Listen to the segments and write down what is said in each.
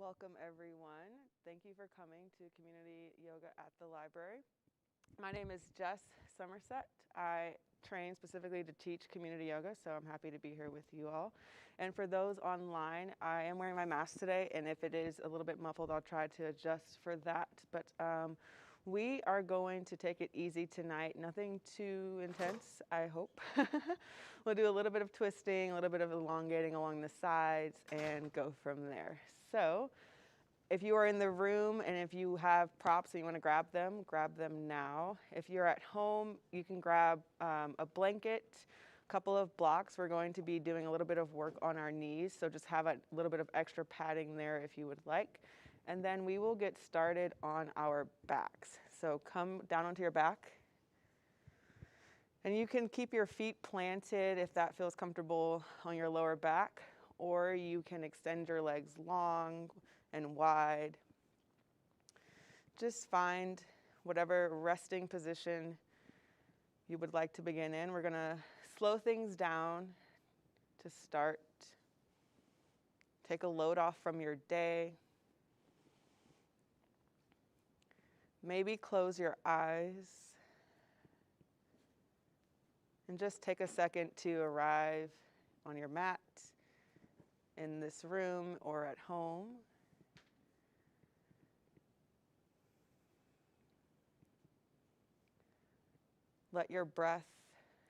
Welcome everyone. Thank you for coming to community yoga at the library. My name is Jess Somerset. I train specifically to teach community yoga, so I'm happy to be here with you all. And for those online, I am wearing my mask today, and if it is a little bit muffled, I'll try to adjust for that. But we are going to take it easy tonight, nothing too intense, I hope. We'll do a little bit of twisting, a little bit of elongating along the sides, and go from there. So if you are in the room and if you have props and you want to grab them now. If you're at home, you can grab a blanket, a couple of blocks. We're going to be doing a little bit of work on our knees, so just have a little bit of extra padding there if you would like. And then we will get started on our backs. So come down onto your back. And you can keep your feet planted if that feels comfortable on your lower back, or you can extend your legs long and wide. Just find whatever resting position you would like to begin in. We're gonna slow things down to start. Take a load off from your day. Maybe close your eyes and just take a second to arrive on your mat in this room or at home. Let your breath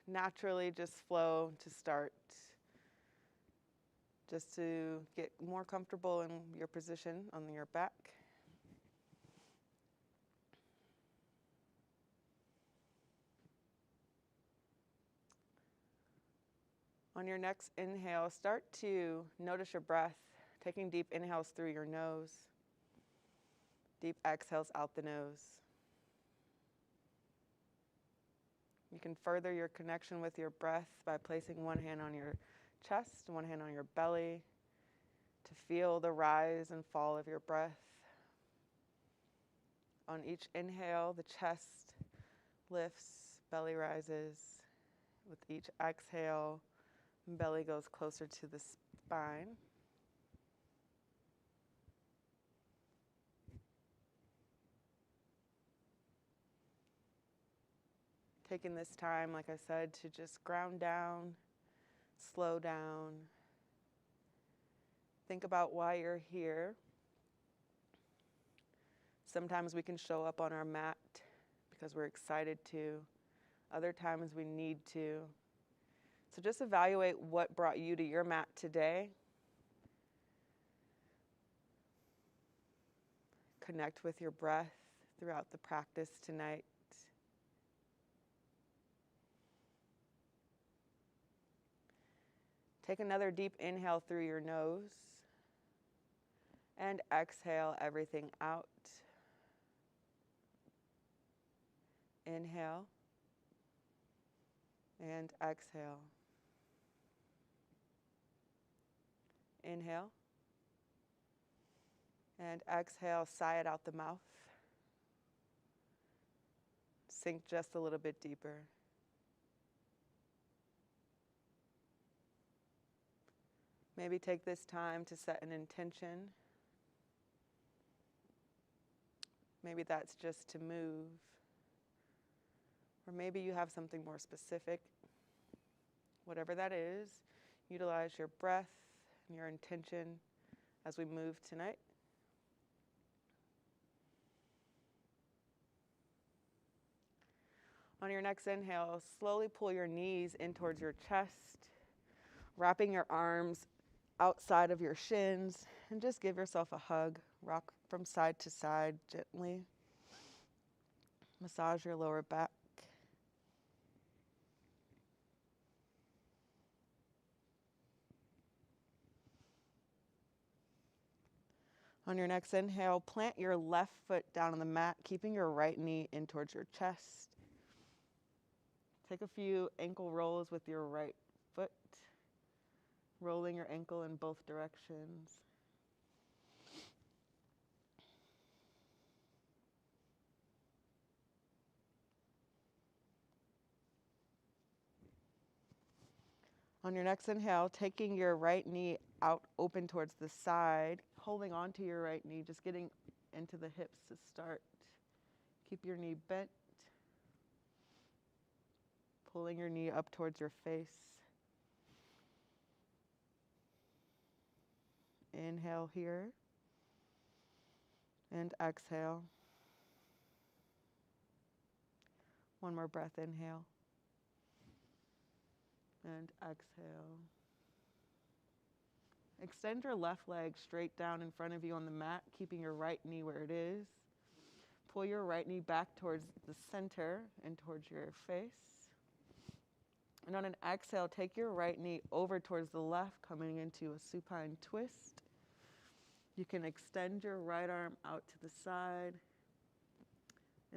naturally just flow to start, just to get more comfortable in your position on your back. On your next inhale, start to notice your breath, taking deep inhales through your nose, deep exhales out the nose. You can further your connection with your breath by placing one hand on your chest, one hand on your belly, to feel the rise and fall of your breath. On each inhale, the chest lifts, belly rises. With each exhale, belly goes closer to the spine. Taking this time, like I said, to just ground down, slow down. Think about why you're here. Sometimes we can show up on our mat because we're excited to. Other times we need to. So just evaluate what brought you to your mat today. Connect with your breath throughout the practice tonight. Take another deep inhale through your nose and exhale everything out. Inhale and exhale. Inhale and exhale, sigh it out the mouth. Sink just a little bit deeper. Maybe take this time to set an intention. Maybe that's just to move. Or maybe you have something more specific. Whatever that is, utilize your breath and your intention as we move tonight. On your next inhale, slowly pull your knees in towards your chest, wrapping your arms outside of your shins, and just give yourself a hug. Rock from side to side gently. Massage your lower back. On your next inhale, plant your left foot down on the mat, keeping your right knee in towards your chest. Take a few ankle rolls with your right foot, rolling your ankle in both directions. On your next inhale, taking your right knee out open towards the side, holding on to your right knee, just getting into the hips to start. Keep your knee bent, pulling your knee up towards your face. Inhale here, and exhale. One more breath, inhale, and exhale. Extend your left leg straight down in front of you on the mat, keeping your right knee where it is. Pull your right knee back towards the center and towards your face. And on an exhale, take your right knee over towards the left, coming into a supine twist. You can extend your right arm out to the side,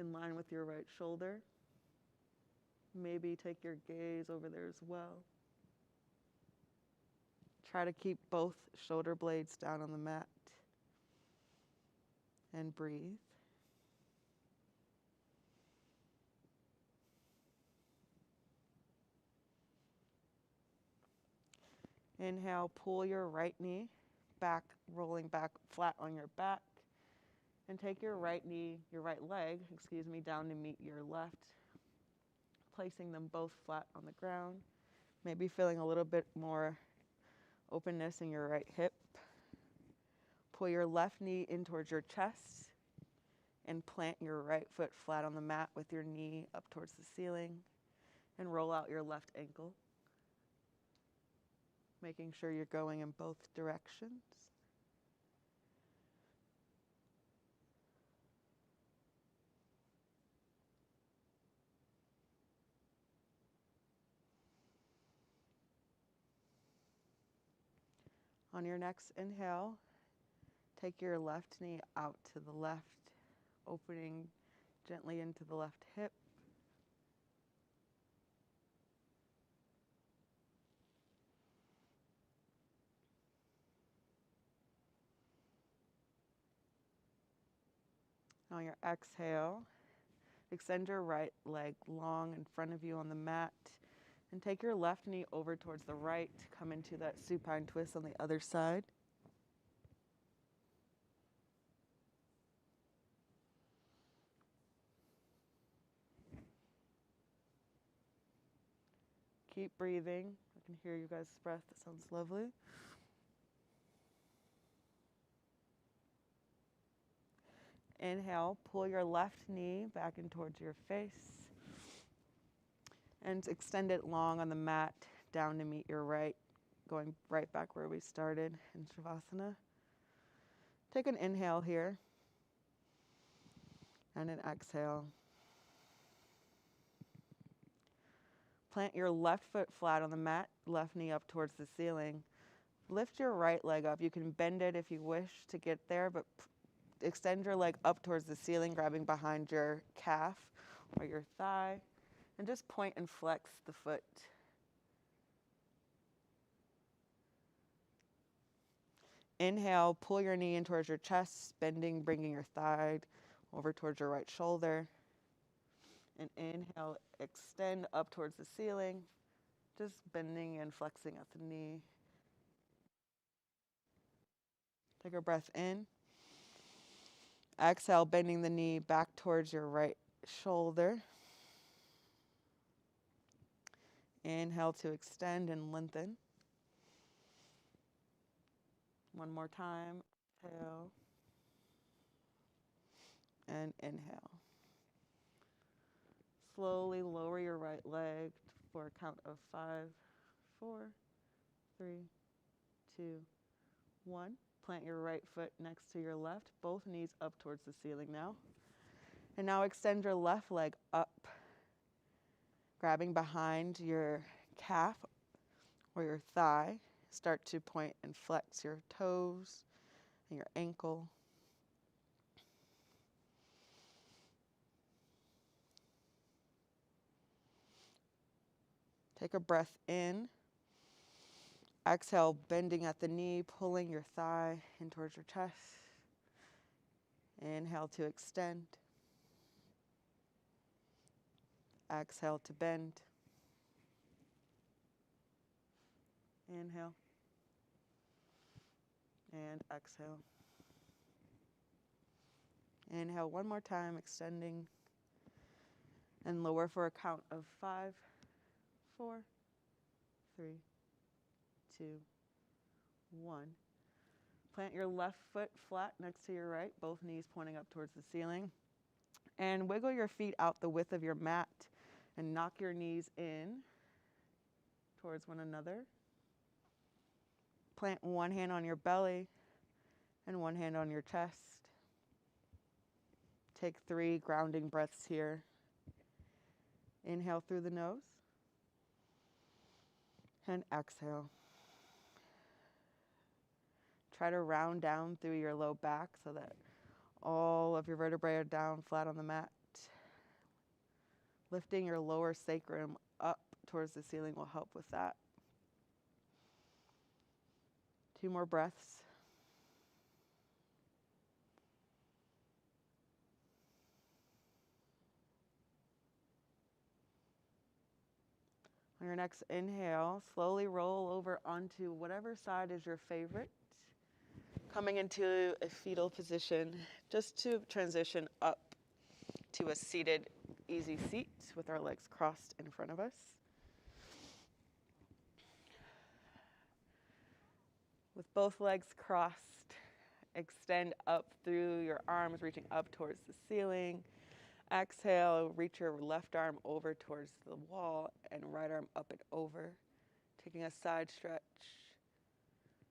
in line with your right shoulder. Maybe take your gaze over there as well. Try to keep both shoulder blades down on the mat. And breathe. Inhale, pull your right knee back, rolling back flat on your back. And take your right leg, down to meet your left. Placing them both flat on the ground. Maybe feeling a little bit more openness in your right hip. Pull your left knee in towards your chest and plant your right foot flat on the mat with your knee up towards the ceiling, and roll out your left ankle, making sure you're going in both directions. On your next inhale, take your left knee out to the left, opening gently into the left hip. On your exhale, extend your right leg long in front of you on the mat, and take your left knee over towards the right. Come into that supine twist on the other side. Keep breathing. I can hear you guys' breath. That sounds lovely. Inhale, pull your left knee back in towards your face and extend it long on the mat down to meet your right, going right back where we started in Shavasana. Take an inhale here and an exhale. Plant your left foot flat on the mat, left knee up towards the ceiling. Lift your right leg up. You can bend it if you wish to get there, but extend your leg up towards the ceiling, grabbing behind your calf or your thigh, and just point and flex the foot. Inhale, pull your knee in towards your chest, bending, bringing your thigh over towards your right shoulder. And inhale, extend up towards the ceiling, just bending and flexing at the knee. Take a breath in. Exhale, bending the knee back towards your right shoulder. Inhale to extend and lengthen. One more time. Exhale. And inhale. Slowly lower your right leg for a count of 5, 4, 3, 2, 1. Plant your right foot next to your left, both knees up towards the ceiling now. And now extend your left leg up, grabbing behind your calf or your thigh. Start to point and flex your toes and your ankle. Take a breath in. Exhale, bending at the knee, pulling your thigh in towards your chest. Inhale to extend. Exhale to bend. Inhale. And exhale. Inhale one more time, extending, and lower for a count of 5, 4, 3, 2, 1. Plant your left foot flat next to your right, both knees pointing up towards the ceiling. And wiggle your feet out the width of your mat and knock your knees in towards one another. Plant one hand on your belly and one hand on your chest. Take 3 grounding breaths here. Inhale through the nose and exhale. Try to round down through your low back so that all of your vertebrae are down flat on the mat. Lifting your lower sacrum up towards the ceiling will help with that. 2 more breaths. On your next inhale, slowly roll over onto whatever side is your favorite. Coming into a fetal position, just to transition up to a seated, easy seat with our legs crossed in front of us. With both legs crossed, extend up through your arms, reaching up towards the ceiling. Exhale, reach your left arm over towards the wall and right arm up and over, taking a side stretch.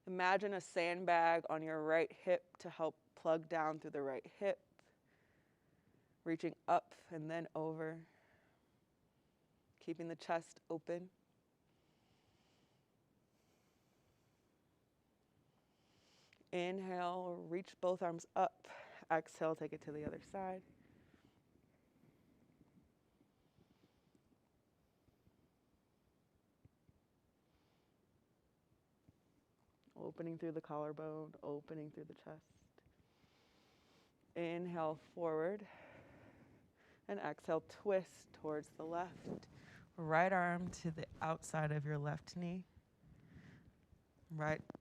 Imagine a sandbag on your right hip to help plug down through the right hip, reaching up and then over, keeping the chest open. Inhale, reach both arms up. Exhale, take it to the other side. Opening through the collarbone, opening through the chest. Inhale forward. And exhale, twist towards the left. Right arm to the outside of your left knee.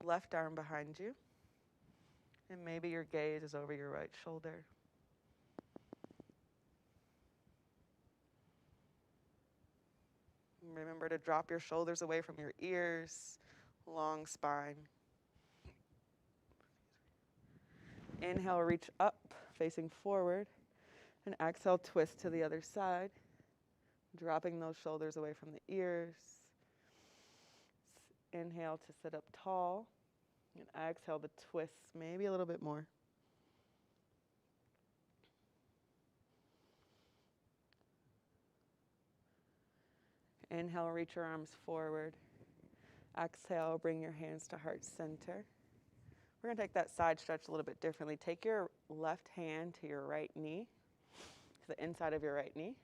Left arm behind you. And maybe your gaze is over your right shoulder. Remember to drop your shoulders away from your ears. Long spine. Inhale, reach up, facing forward. And exhale, twist to the other side. Dropping those shoulders away from the ears. Inhale to sit up tall. And exhale to twist, maybe a little bit more. Inhale, reach your arms forward. Exhale, bring your hands to heart center. We're going to take that side stretch a little bit differently. Take your left hand to your right knee, to the inside of your right knee.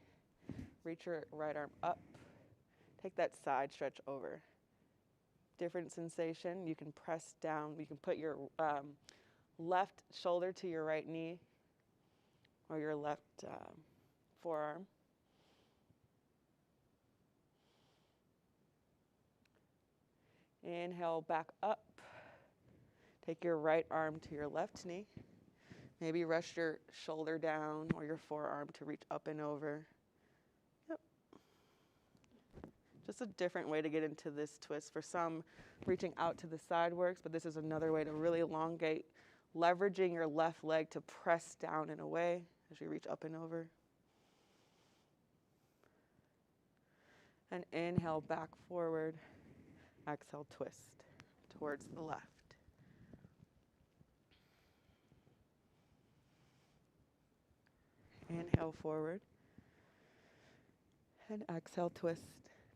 Reach your right arm up. Take that side stretch over. Different sensation. You can press down. You can put your left shoulder to your right knee or your left forearm. Inhale, back up. Take your right arm to your left knee. Maybe rest your shoulder down or your forearm to reach up and over. Yep. Just a different way to get into this twist. For some, reaching out to the side works, but this is another way to really elongate, leveraging your left leg to press down and away as you reach up and over. And inhale, back forward. Exhale, twist towards the left. Inhale forward. And exhale, twist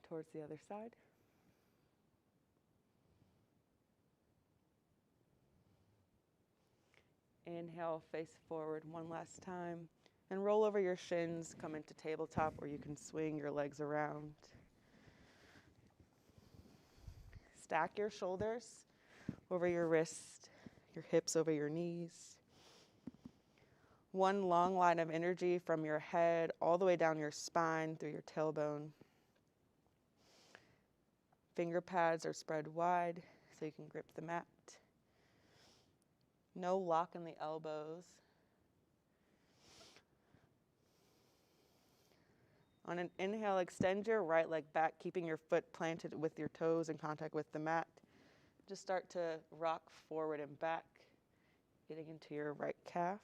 towards the other side. Inhale, face forward one last time. And roll over your shins, come into tabletop where you can swing your legs around. Stack your shoulders over your wrist, your hips over your knees. One long line of energy from your head all the way down your spine through your tailbone. Finger pads are spread wide so you can grip the mat. No lock in the elbows. On an inhale, extend your right leg back, keeping your foot planted with your toes in contact with the mat. Just start to rock forward and back, getting into your right calf.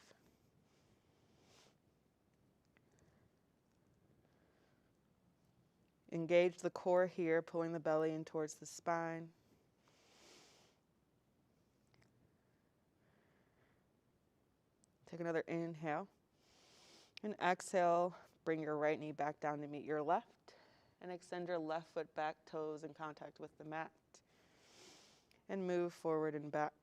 Engage the core here, pulling the belly in towards the spine. Take another inhale. And exhale, bring your right knee back down to meet your left. And extend your left foot back, toes in contact with the mat. And move forward and back.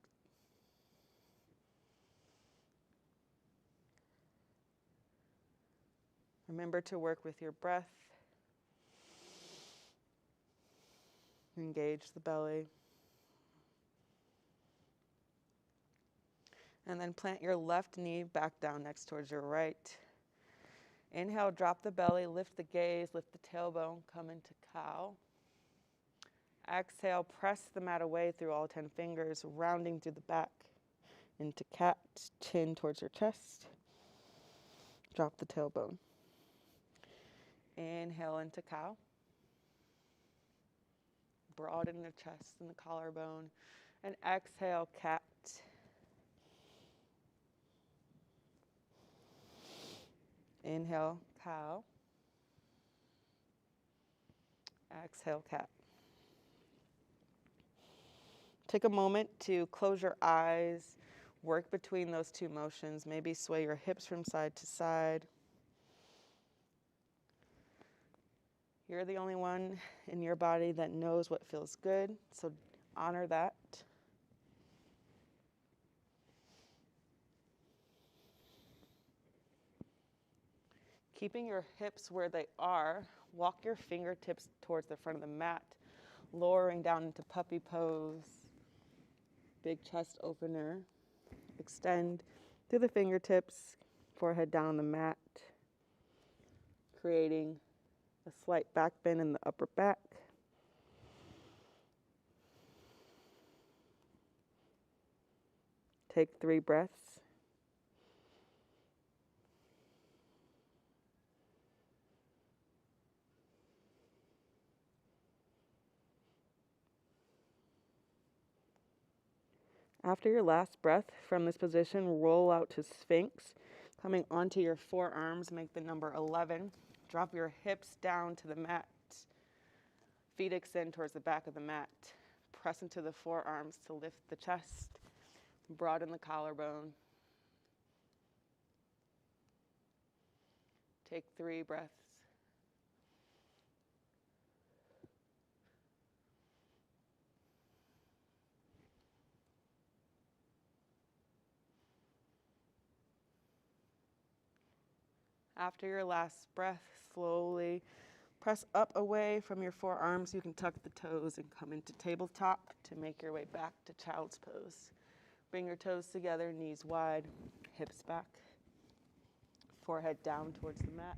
Remember to work with your breath. Engage the belly. And then plant your left knee back down next towards your right. Inhale, drop the belly, lift the gaze, lift the tailbone, come into cow. Exhale, press the mat away through all 10 fingers, rounding through the back. Into cat, chin towards your chest. Drop the tailbone. Inhale into cow. Broaden the chest and the collarbone. And exhale, cat. Inhale, cow. Exhale, cat. Take a moment to close your eyes, work between those two motions, maybe sway your hips from side to side. You're the only one in your body that knows what feels good, so honor that. Keeping your hips where they are, walk your fingertips towards the front of the mat, lowering down into puppy pose. Big chest opener. Extend through the fingertips, forehead down on the mat, creating a slight back bend in the upper back. Take 3 breaths. After your last breath from this position, roll out to Sphinx. Coming onto your forearms, make the number 11. Drop your hips down to the mat. Feet extend towards the back of the mat. Press into the forearms to lift the chest. Broaden the collarbone. Take 3 breaths. After your last breath, slowly press up away from your forearms. You can tuck the toes and come into tabletop to make your way back to child's pose. Bring your toes together, knees wide, hips back, forehead down towards the mat.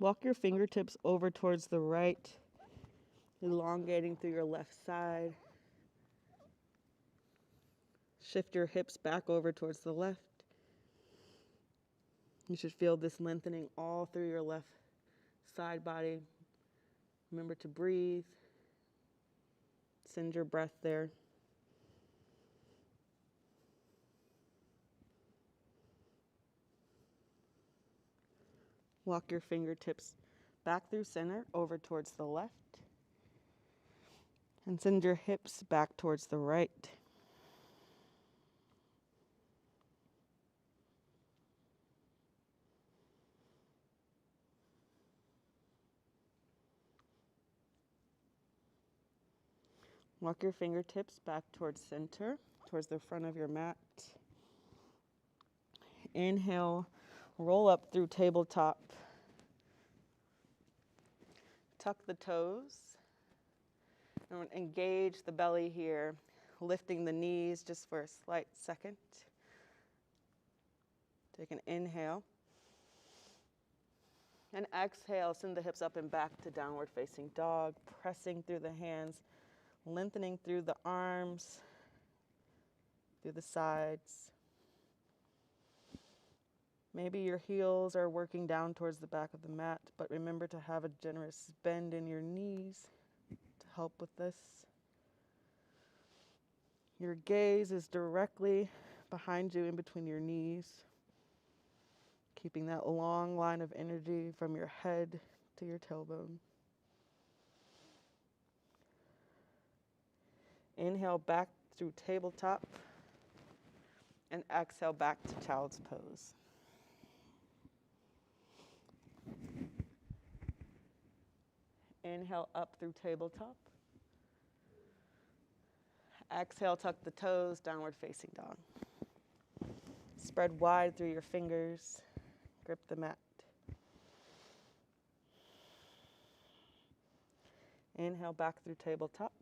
Walk your fingertips over towards the right, elongating through your left side. Shift your hips back over towards the left. You should feel this lengthening all through your left side body. Remember to breathe. Send your breath there. Walk your fingertips back through center, over towards the left. And send your hips back towards the right. Walk your fingertips back towards center, towards the front of your mat. Inhale, roll up through tabletop. Tuck the toes. And engage the belly here, lifting the knees just for a slight second. Take an inhale. And exhale, send the hips up and back to downward facing dog, pressing through the hands, lengthening through the arms, through the sides. Maybe your heels are working down towards the back of the mat, but remember to have a generous bend in your knees to help with this. Your gaze is directly behind you in between your knees, keeping that long line of energy from your head to your tailbone. Inhale back through tabletop and exhale back to child's pose. Inhale up through tabletop. Exhale, tuck the toes, downward facing dog. Spread wide through your fingers. Grip the mat. Inhale back through tabletop.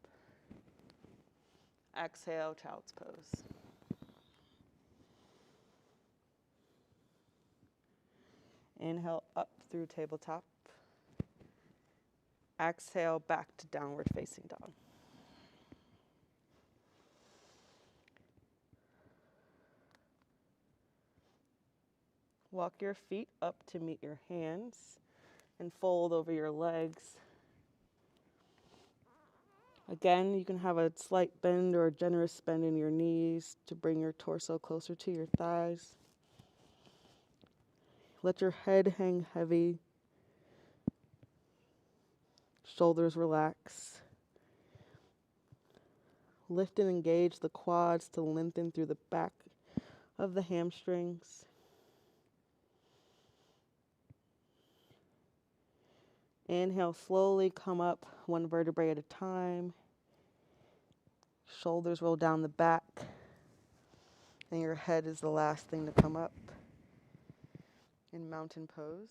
Exhale, child's pose. Inhale up through tabletop. Exhale back to downward facing dog. Walk your feet up to meet your hands and fold over your legs. Again, you can have a slight bend or a generous bend in your knees to bring your torso closer to your thighs. Let your head hang heavy. Shoulders relax. Lift and engage the quads to lengthen through the back of the hamstrings. Inhale, slowly come up one vertebrae at a time. Shoulders roll down the back. And your head is the last thing to come up in mountain pose.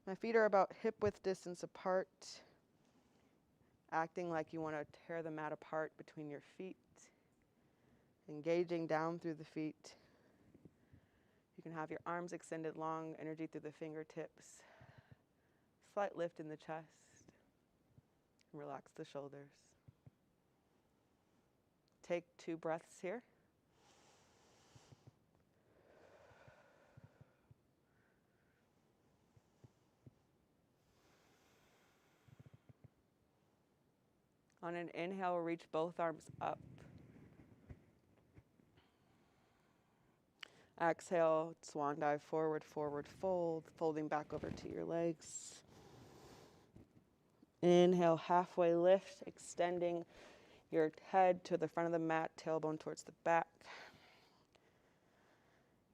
My feet are about hip-width distance apart, acting like you want to tear the mat apart between your feet, engaging down through the feet. You can have your arms extended long, energy through the fingertips. Slight lift in the chest. Relax the shoulders. Take 2 breaths here. On an inhale, reach both arms up. Exhale, swan dive forward, forward fold, folding back over to your legs. Inhale, halfway lift, extending your head to the front of the mat, tailbone towards the back.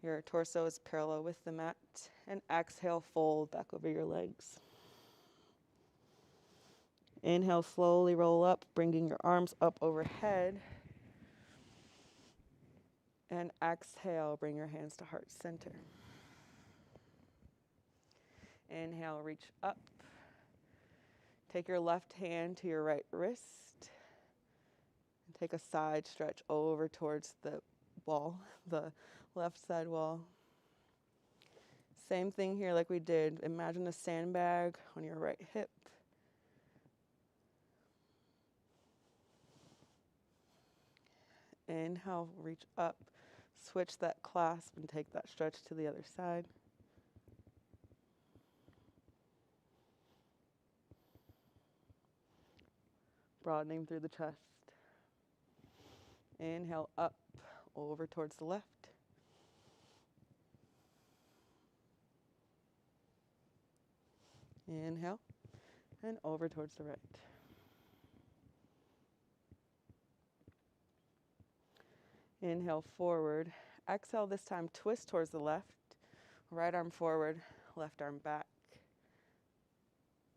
Your torso is parallel with the mat. And exhale, fold back over your legs. Inhale, slowly roll up, bringing your arms up overhead. And exhale, bring your hands to heart center. Inhale, reach up. Take your left hand to your right wrist. And take a side stretch over towards the wall, the left side wall. Same thing here like we did. Imagine a sandbag on your right hip. Inhale, reach up. Switch that clasp and take that stretch to the other side. Broadening through the chest. Inhale up, over towards the left. Inhale, and over towards the right. Inhale, forward. Exhale, this time twist towards the left. Right arm forward, left arm back.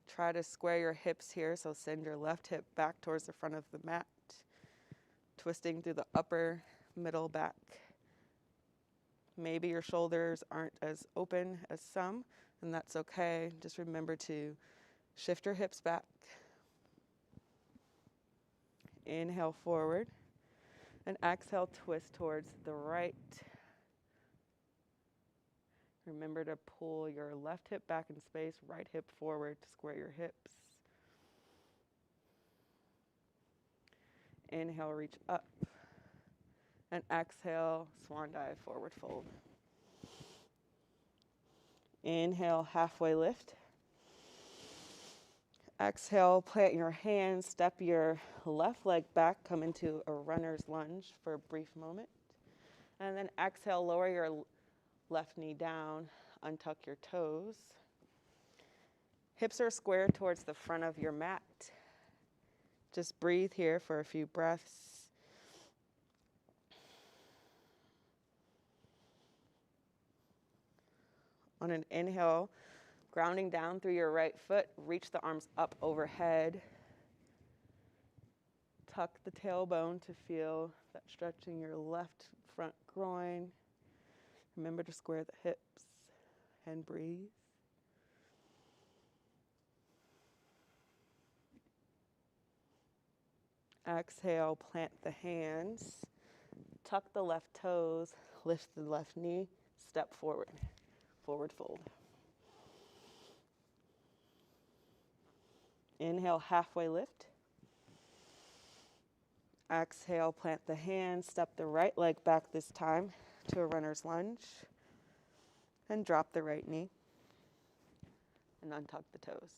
Try to square your hips here, so send your left hip back towards the front of the mat. Twisting through the upper, middle, back. Maybe your shoulders aren't as open as some, and that's okay. Just remember to shift your hips back. Inhale, forward. And exhale, twist towards the right. Remember to pull your left hip back in space, right hip forward to square your hips. Inhale, reach up. And exhale, swan dive, forward fold. Inhale, halfway lift. Exhale, plant your hands, step your left leg back, come into a runner's lunge for a brief moment. And then exhale, lower your left knee down, untuck your toes. Hips are square towards the front of your mat. Just breathe here for a few breaths. On an inhale, grounding down through your right foot, reach the arms up overhead. Tuck the tailbone to feel that stretch in your left front groin. Remember to square the hips and breathe. Exhale, plant the hands, tuck the left toes, lift the left knee, step forward, forward fold. Inhale, halfway lift. Exhale, plant the hands, step the right leg back this time to a runner's lunge, and drop the right knee, and untuck the toes.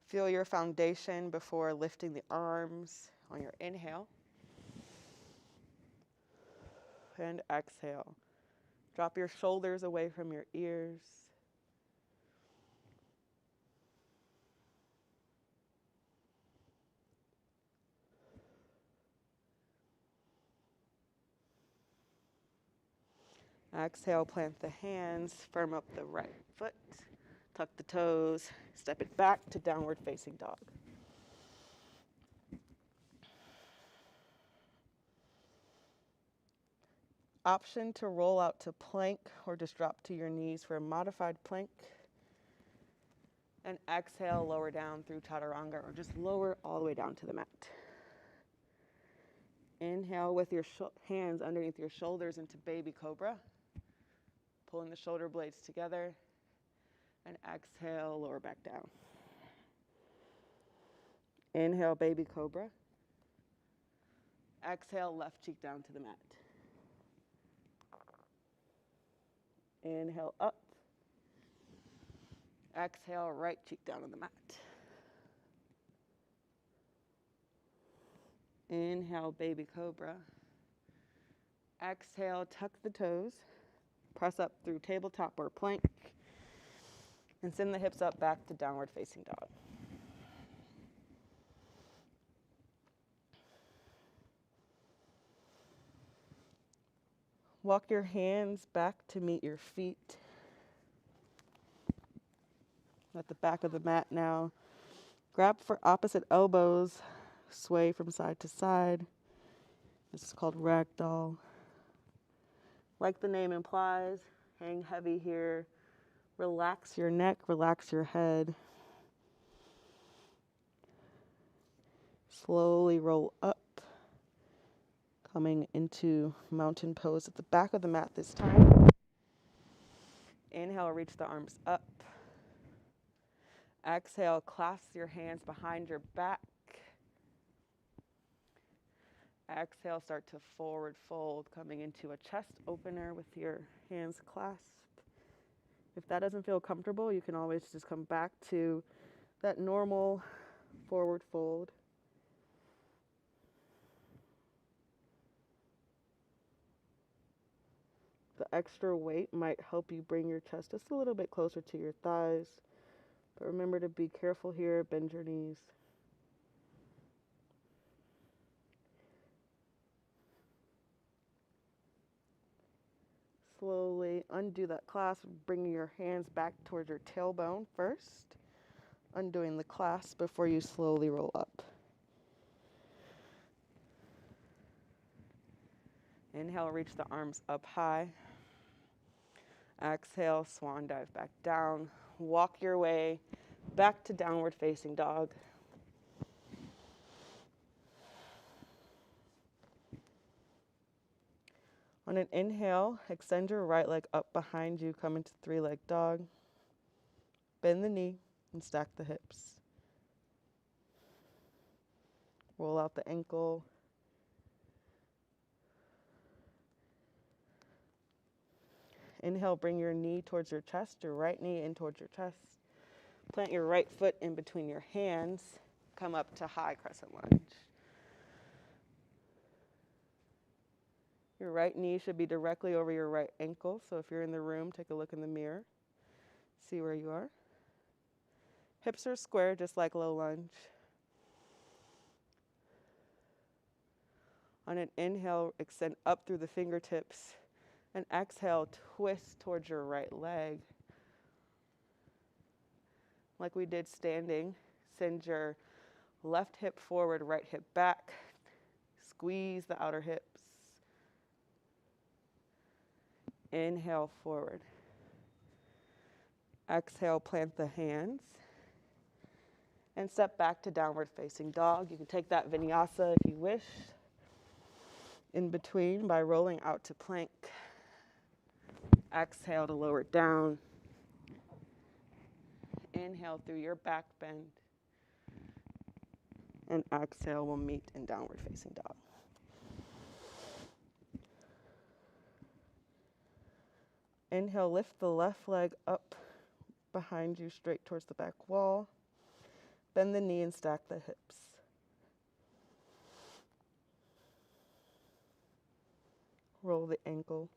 Feel your foundation before lifting the arms on your inhale. And exhale. Drop your shoulders away from your ears. Exhale, plant the hands, firm up the right foot, tuck the toes, step it back to downward facing dog. Option to roll out to plank or just drop to your knees for a modified plank. And exhale, lower down through chaturanga or just lower all the way down to the mat. Inhale with your hands underneath your shoulders into baby cobra. Pulling the shoulder blades together. And exhale, lower back down. Inhale, baby cobra. Exhale, left cheek down to the mat. Inhale, up. Exhale, right cheek down on the mat. Inhale, baby cobra. Exhale, tuck the toes. Press up through tabletop or plank. And send the hips up back to downward facing dog. Walk your hands back to meet your feet. At the back of the mat now. Grab for opposite elbows. Sway from side to side. This is called ragdoll. Like the name implies, hang heavy here. Relax your neck, relax your head. Slowly roll up. Coming into mountain pose at the back of the mat this time. Inhale, reach the arms up. Exhale, clasp your hands behind your back. Exhale, start to forward fold, coming into a chest opener with your hands clasped. If that doesn't feel comfortable, you can always just come back to that normal forward fold. The extra weight might help you bring your chest just a little bit closer to your thighs. But remember to be careful here, bend your knees. Slowly undo that clasp, bringing your hands back towards your tailbone first. Undoing the clasp before you slowly roll up. Inhale, reach the arms up high. Exhale, swan dive back down. Walk your way back to downward facing dog. On an inhale, extend your right leg up behind you, come into three-leg dog. Bend the knee and stack the hips. Roll out the ankle. Inhale, bring your knee towards your chest, your right knee in towards your chest. Plant your right foot in between your hands. Come up to high crescent lunge. Your right knee should be directly over your right ankle. So if you're in the room, take a look in the mirror. See where you are. Hips are square, just like low lunge. On an inhale, extend up through the fingertips. And exhale, twist towards your right leg. Like we did standing, send your left hip forward, right hip back. Squeeze the outer hips. Inhale forward. Exhale, plant the hands. And step back to downward facing dog. You can take that vinyasa if you wish. In between by rolling out to plank. Exhale to lower down. Inhale through your back bend. And exhale, we'll meet in downward facing dog. Inhale, lift the left leg up behind you, straight towards the back wall. Bend the knee and stack the hips. Roll the ankle.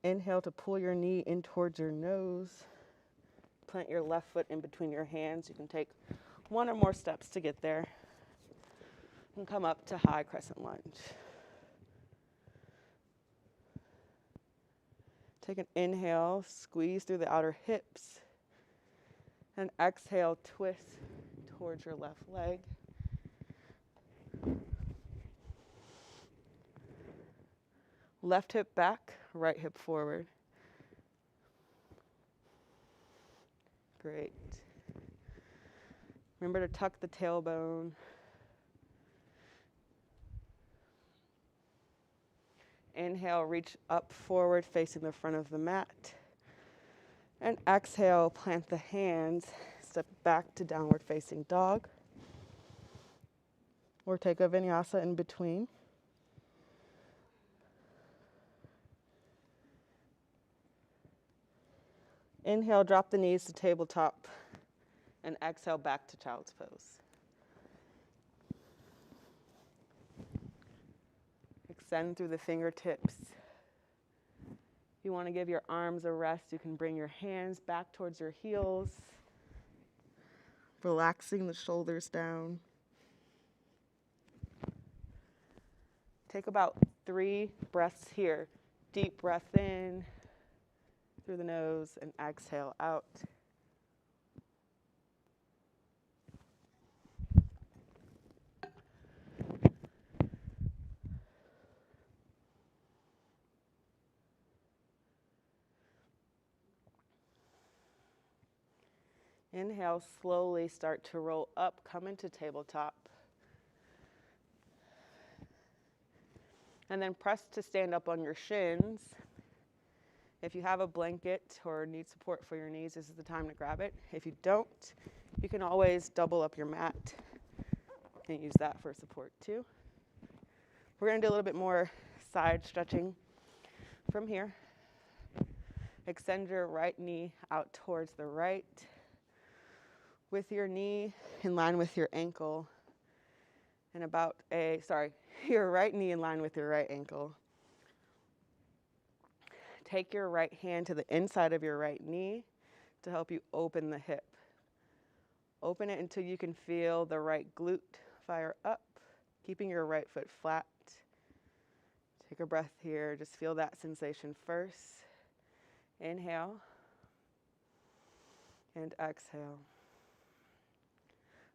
Inhale to pull your knee in towards your nose. Plant your left foot in between your hands. You can take one or more steps to get there. And come up to high crescent lunge. Take an inhale, squeeze through the outer hips. And exhale, twist towards your left leg. Left hip back, right hip forward. Great. Remember to tuck the tailbone. Inhale, reach up forward, facing the front of the mat. And exhale, plant the hands, step back to downward facing dog. Or take a vinyasa in between. Inhale, drop the knees to tabletop. And exhale, back to child's pose. Extend through the fingertips. If you want to give your arms a rest, you can bring your hands back towards your heels, relaxing the shoulders down. Take about 3 breaths here. Deep breath in through the nose and exhale out. Inhale, slowly start to roll up, come into tabletop. And then press to stand up on your shins. If you have a blanket or need support for your knees, this is the time to grab it. If you don't, you can always double up your mat and use that for support too. We're going to do a little bit more side stretching from here. Extend your right knee out towards the right, with your knee in line with your ankle, and your right knee in line with your right ankle. Take your right hand to the inside of your right knee to help you open the hip. Open it until you can feel the right glute fire up, keeping your right foot flat. Take a breath here, just feel that sensation first. Inhale and exhale.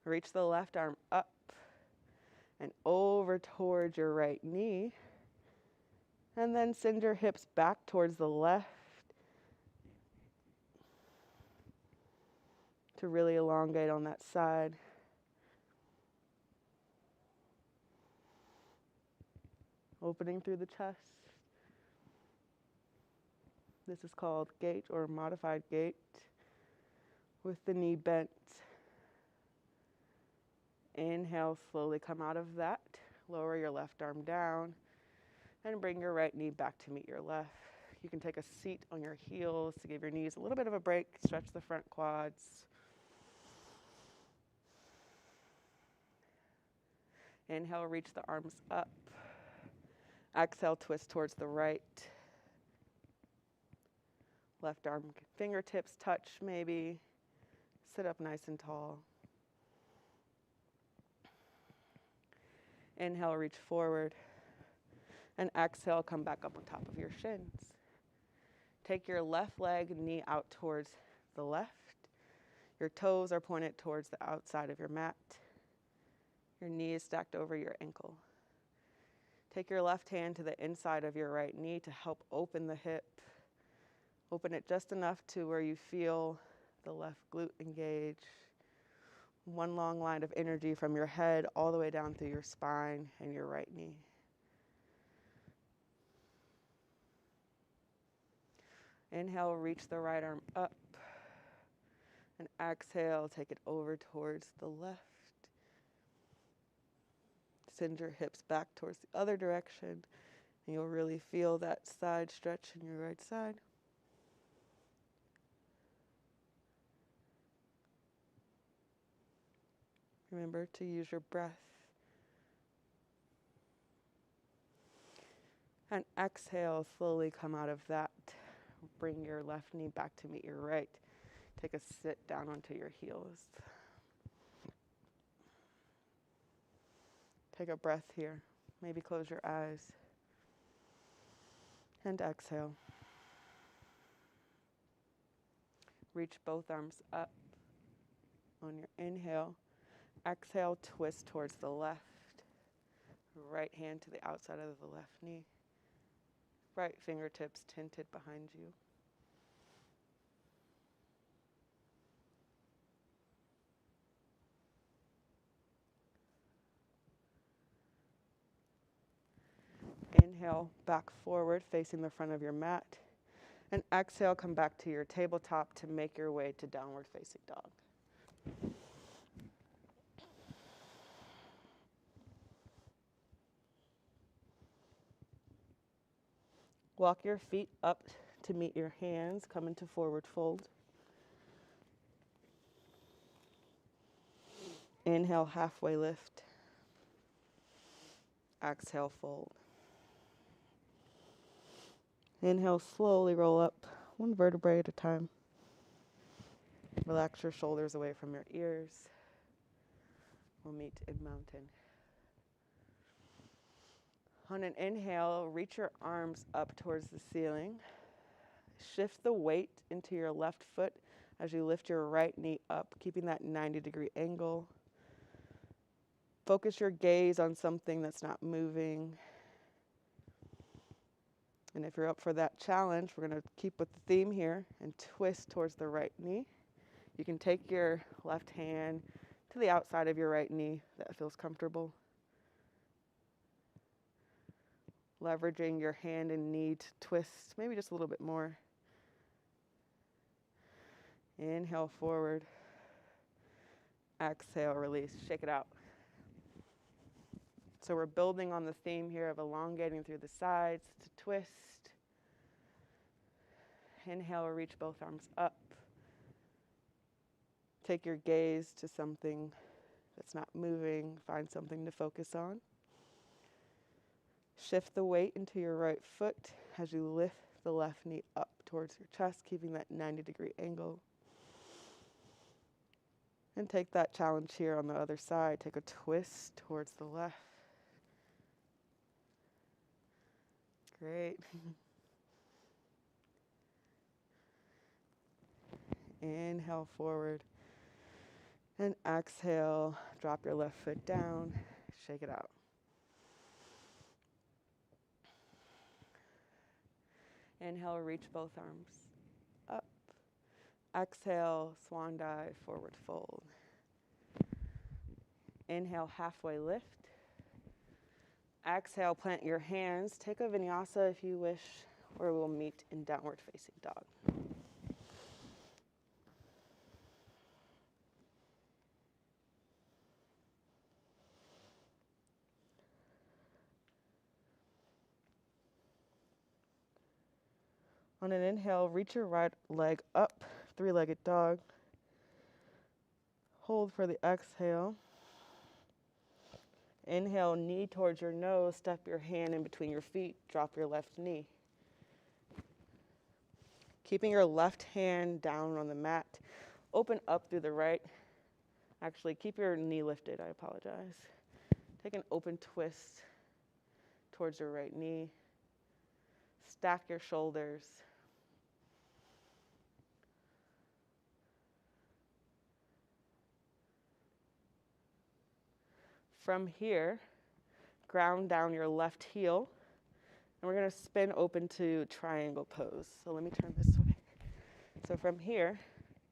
Reach the left arm up and over towards your right knee. And then send your hips back towards the left to really elongate on that side. opening through the chest. This is called gate or modified gate with the knee bent. Inhale, slowly come out of that. Lower your left arm down and bring your right knee back to meet your left. You can take a seat on your heels to give your knees a little bit of a break. Stretch the front quads. Inhale, reach the arms up. Exhale, twist towards the right. Left arm fingertips touch maybe. Sit up nice and tall. Inhale, reach forward. And exhale, come back up on top of your shins. Take your left leg, knee out towards the left. Your toes are pointed towards the outside of your mat. Your knee is stacked over your ankle. Take your left hand to the inside of your right knee to help open the hip. Open it just enough to where you feel the left glute engage. One long line of energy from your head all the way down through your spine and your right knee. Inhale, reach the right arm up. And exhale, take it over towards the left. Send your hips back towards the other direction. And you'll really feel that side stretch in your right side. Remember to use your breath. And exhale, slowly come out of that. Bring your left knee back to meet your right. Take a sit down onto your heels. Take a breath here. Maybe close your eyes. And exhale. Reach both arms up on your inhale. Exhale, twist towards the left. Right hand to the outside of the left knee. Right fingertips tinted behind you. Inhale, back forward, facing the front of your mat. And exhale, come back to your tabletop to make your way to downward facing dog. Walk your feet up to meet your hands. Come into forward fold. Inhale, halfway lift. Exhale, fold. Inhale, slowly roll up, one vertebrae at a time. Relax your shoulders away from your ears. We'll meet in mountain. On an inhale, reach your arms up towards the ceiling. Shift the weight into your left foot as you lift your right knee up, keeping that 90-degree angle. Focus your gaze on something that's not moving. And if you're up for that challenge, we're going to keep with the theme here and twist towards the right knee. You can take your left hand to the outside of your right knee. That feels comfortable. Leveraging your hand and knee to twist, maybe just a little bit more. Inhale forward. Exhale, release. Shake it out. So we're building on the theme here of elongating through the sides to twist. Inhale, reach both arms up. Take your gaze to something that's not moving. Find something to focus on. Shift the weight into your right foot as you lift the left knee up towards your chest, keeping that 90-degree angle. And take that challenge here on the other side. Take a twist towards the left. Great. Inhale forward. And exhale, drop your left foot down. Shake it out. Inhale, reach both arms up. Exhale, swan dive, forward fold. Inhale, halfway lift. Exhale, plant your hands. Take a vinyasa if you wish, or we'll meet in downward facing dog. On an inhale, reach your right leg up, three-legged dog. Hold for the exhale. Inhale, knee towards your nose, step your hand in between your feet, drop your left knee. Keeping your left hand down on the mat, open up through the right. Actually, keep your knee lifted, I apologize. Take an open twist towards your right knee. Stack your shoulders. From here, ground down your left heel, and we're gonna spin open to triangle pose. So let me turn this way. So from here,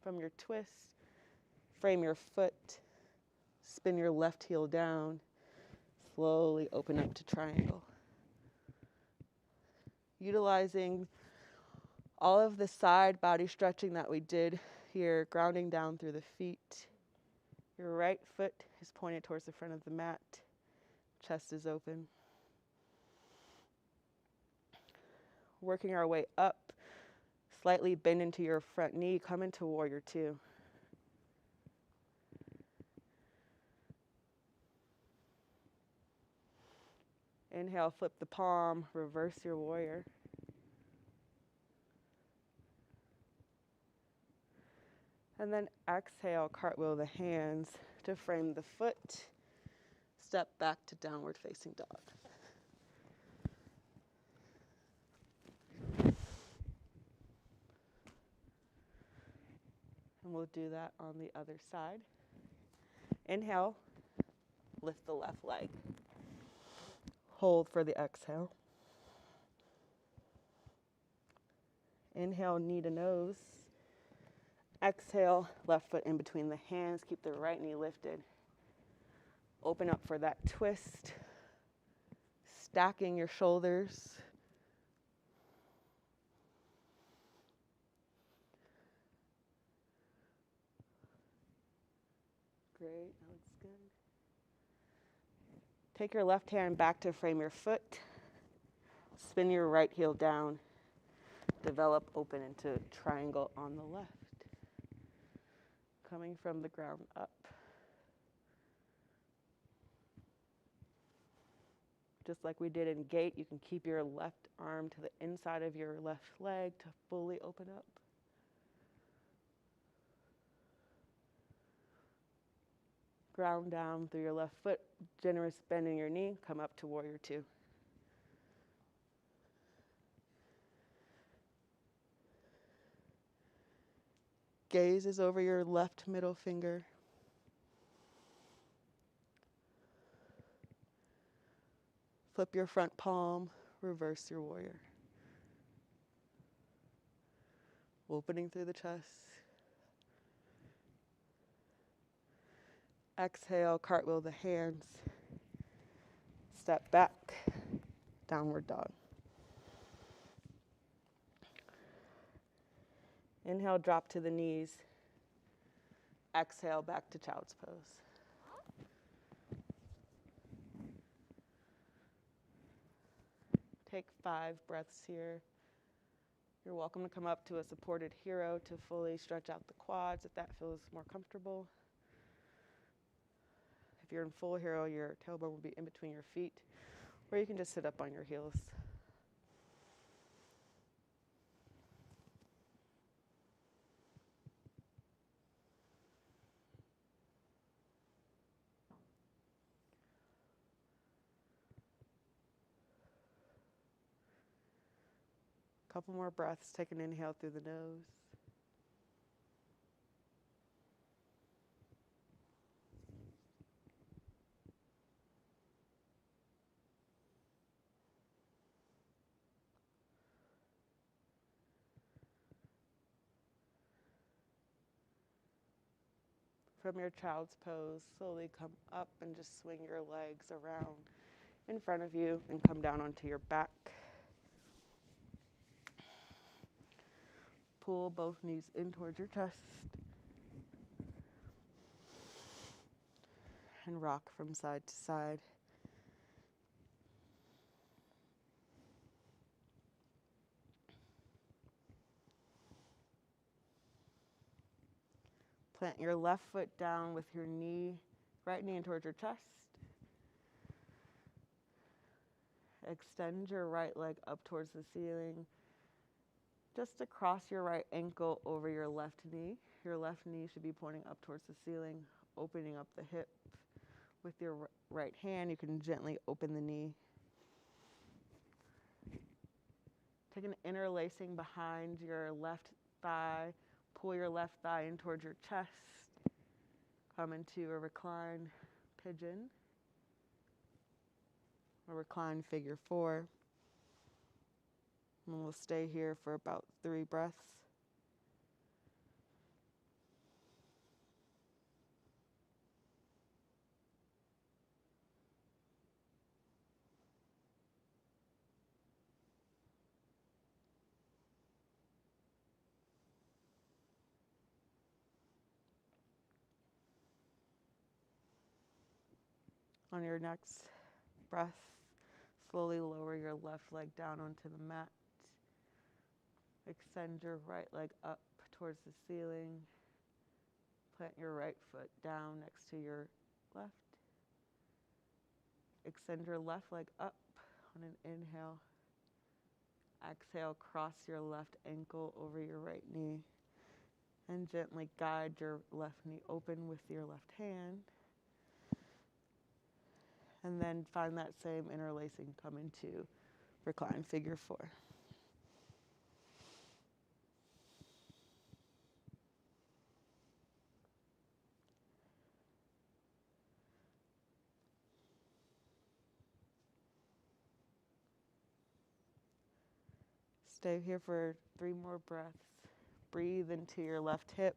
from your twist, frame your foot, spin your left heel down, slowly open up to triangle. Utilizing all of the side body stretching that we did here, grounding down through the feet. Your right foot is pointed towards the front of the mat. Chest is open. Working our way up, slightly bend into your front knee, come into warrior two. Inhale, flip the palm, reverse your warrior. And then exhale, cartwheel the hands to frame the foot. Step back to downward facing dog. And we'll do that on the other side. Inhale, lift the left leg. Hold for the exhale. Inhale, knee to nose. Exhale, left foot in between the hands. Keep the right knee lifted. Open up for that twist. Stacking your shoulders. Great, that looks good. Take your left hand back to frame your foot. Spin your right heel down. Develop open into triangle on the left. Coming from the ground up. Just like we did in gate, you can keep your left arm to the inside of your left leg to fully open up. Ground down through your left foot, generous bend in your knee, come up to warrior two. Gaze is over your left middle finger. Flip your front palm, reverse your warrior. Opening through the chest. Exhale, cartwheel the hands. Step back, downward dog. Inhale, drop to the knees. Exhale, back to child's pose. Take 5 breaths here. You're welcome to come up to a supported hero to fully stretch out the quads if that feels more comfortable. If you're in full hero, your tailbone will be in between your feet, or you can just sit up on your heels. Couple more breaths. Take an inhale through the nose. From your child's pose, slowly come up and just swing your legs around. in front of you and come down onto your back. Pull both knees in towards your chest and rock from side to side. Plant your left foot down with your right knee in towards your chest. Extend your right leg up towards the ceiling. Just across your right ankle over your left knee. Your left knee should be pointing up towards the ceiling, opening up the hip. With your right hand, you can gently open the knee. Take an interlacing behind your left thigh. Pull your left thigh in towards your chest. Come into a recline pigeon or recline figure 4. And we'll stay here for about 3 breaths. On your next breath, slowly lower your left leg down onto the mat. Extend your right leg up towards the ceiling. Plant your right foot down next to your left. Extend your left leg up on an inhale. Exhale, cross your left ankle over your right knee. And gently guide your left knee open with your left hand. And then find that same interlacing, come into recline figure 4. Stay here for 3 more breaths. Breathe into your left hip.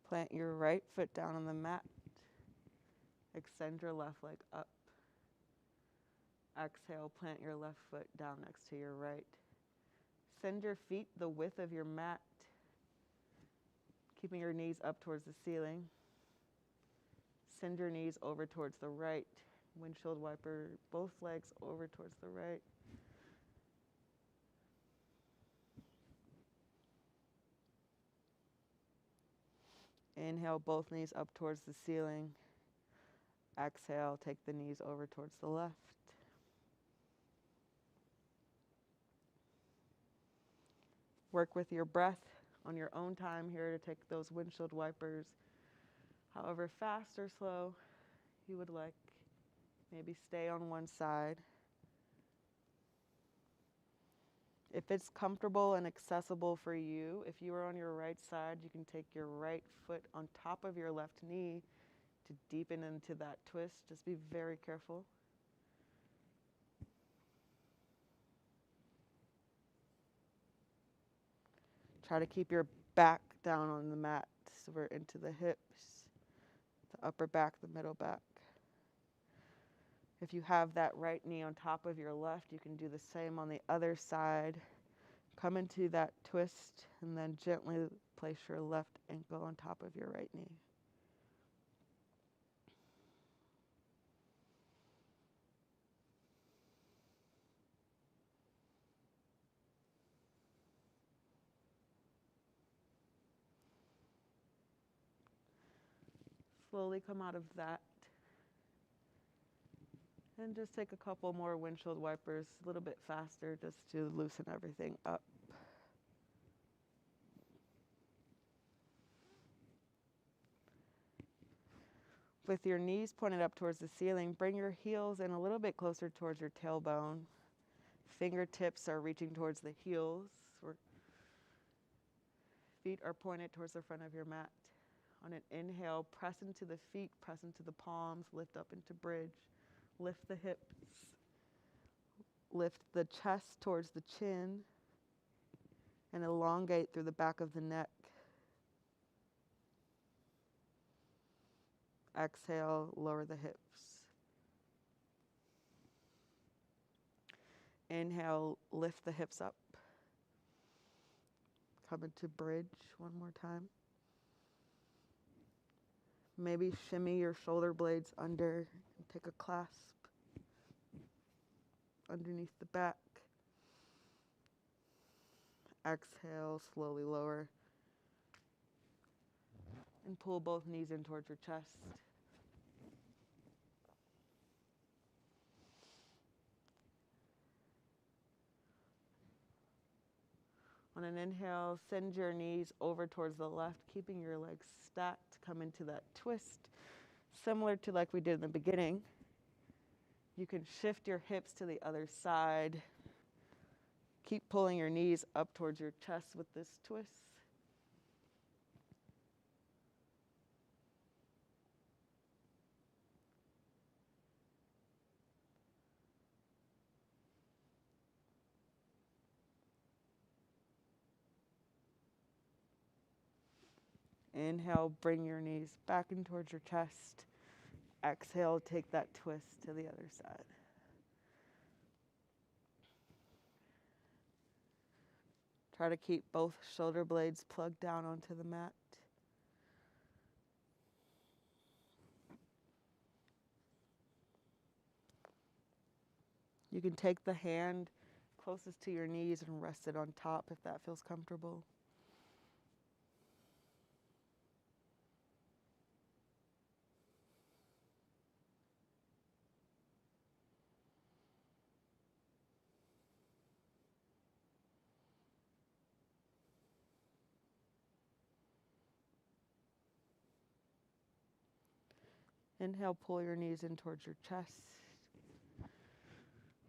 Plant your right foot down on the mat. Extend your left leg up. Exhale, plant your left foot down next to your right. Send your feet the width of your mat, keeping your knees up towards the ceiling. Send your knees over towards the right. Windshield wiper, both legs over towards the right. Inhale, both knees up towards the ceiling. Exhale, take the knees over towards the left. Work with your breath on your own time here to take those windshield wipers, however fast or slow you would like. Maybe stay on one side. If it's comfortable and accessible for you, if you are on your right side, you can take your right foot on top of your left knee to deepen into that twist. Just be very careful. Try to keep your back down on the mat so we're into the hips, the upper back, the middle back. If you have that right knee on top of your left, you can do the same on the other side. Come into that twist and then gently place your left ankle on top of your right knee. Slowly come out of that. And just take a couple more windshield wipers, a little bit faster, just to loosen everything up. With your knees pointed up towards the ceiling, bring your heels in a little bit closer towards your tailbone. Fingertips are reaching towards the heels. Feet are pointed towards the front of your mat. On an inhale, press into the feet, press into the palms, lift up into bridge. Lift the hips. Lift the chest towards the chin and elongate through the back of the neck. Exhale, lower the hips. Inhale, lift the hips up. Come into bridge one more time. Maybe shimmy your shoulder blades under and take a clasp underneath the back. Exhale, slowly lower. And pull both knees in towards your chest. On an inhale, send your knees over towards the left, keeping your legs stacked. Come into that twist, similar to like we did in the beginning. You can shift your hips to the other side. Keep pulling your knees up towards your chest with this twist. Inhale, bring your knees back in towards your chest. Exhale, take that twist to the other side. Try to keep both shoulder blades plugged down onto the mat. You can take the hand closest to your knees and rest it on top if that feels comfortable. Inhale, pull your knees in towards your chest.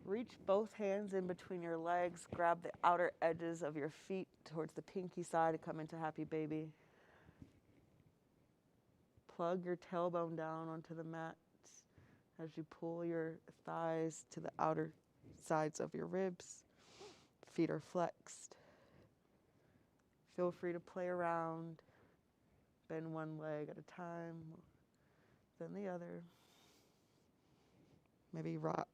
Reach both hands in between your legs. Grab the outer edges of your feet towards the pinky side and come into happy baby. Plug your tailbone down onto the mat as you pull your thighs to the outer sides of your ribs. Feet are flexed. Feel free to play around. Bend one leg at a time, then the other. Maybe rock.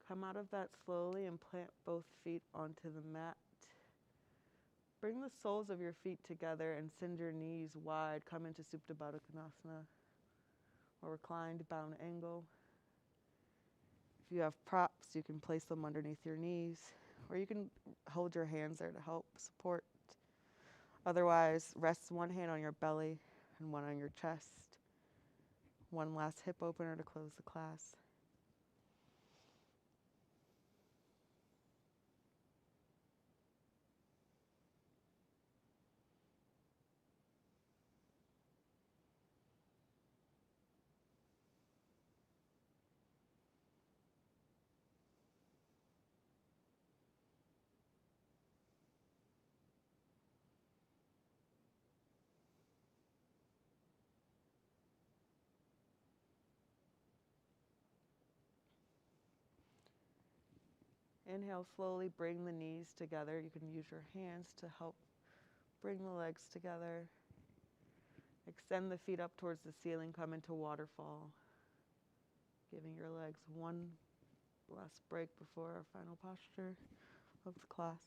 Come out of that slowly and plant both feet onto the mat. Bring the soles of your feet together and send your knees wide. Come into Supta Baddha Konasana, or reclined bound angle. If you have props, you can place them underneath your knees, or you can hold your hands there to help support. Otherwise, rest one hand on your belly and one on your chest. One last hip opener to close the class. Inhale, slowly bring the knees together. You can use your hands to help bring the legs together. Extend the feet up towards the ceiling. Come into waterfall. Giving your legs one last break before our final posture of the class.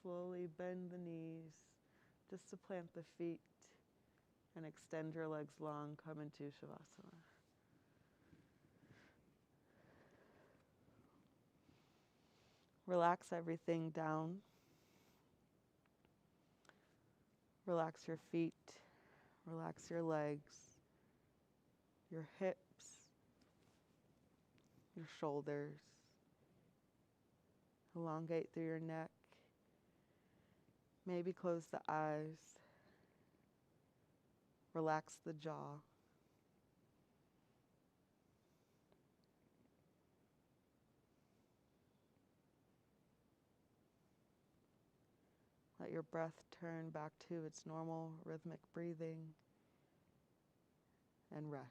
Slowly bend the knees just to plant the feet and extend your legs long. Come into Shavasana. Relax everything down. Relax your feet, relax your legs, your hips, your shoulders. Elongate through your neck. Maybe close the eyes. Relax the jaw. Let your breath turn back to its normal rhythmic breathing and rest.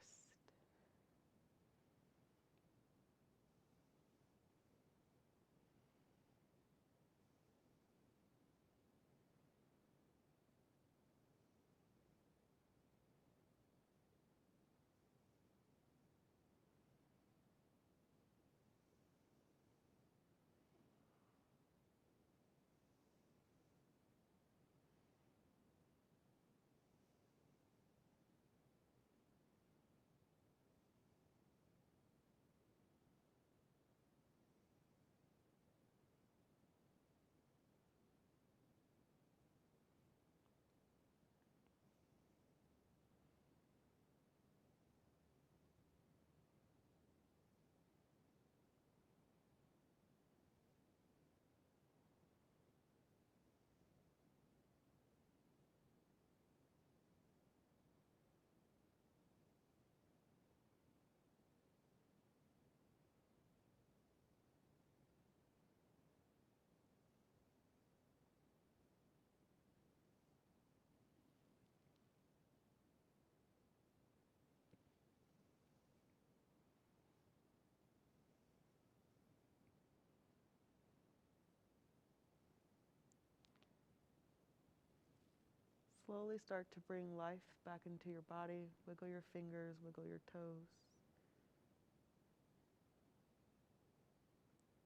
Slowly start to bring life back into your body. Wiggle your fingers, wiggle your toes.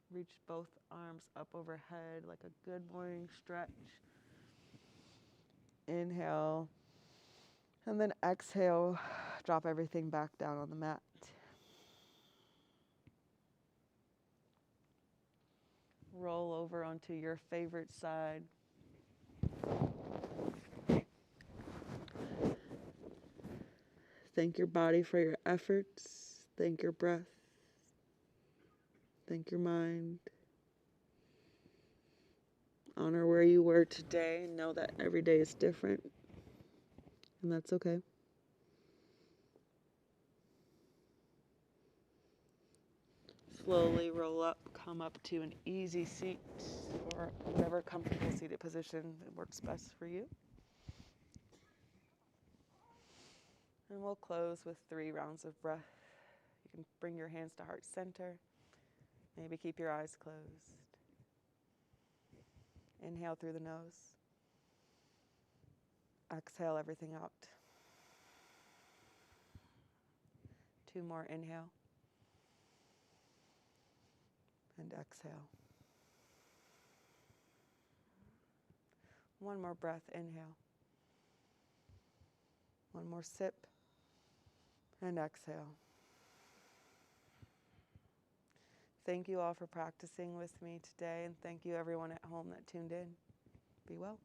Reach both arms up overhead like a good morning stretch. Inhale. And then exhale. Drop everything back down on the mat. Roll over onto your favorite side. Thank your body for your efforts. Thank your breath. Thank your mind. Honor where you were today and know that every day is different. And that's okay. Slowly roll up, come up to an easy seat or whatever comfortable seated position that works best for you. And we'll close with 3 rounds of breath. You can bring your hands to heart center. Maybe keep your eyes closed. Inhale through the nose. Exhale everything out. 2 more, inhale. And exhale. 1 more breath, inhale. 1 more sip. And exhale. Thank you all for practicing with me today, and thank you everyone at home that tuned in. Be well.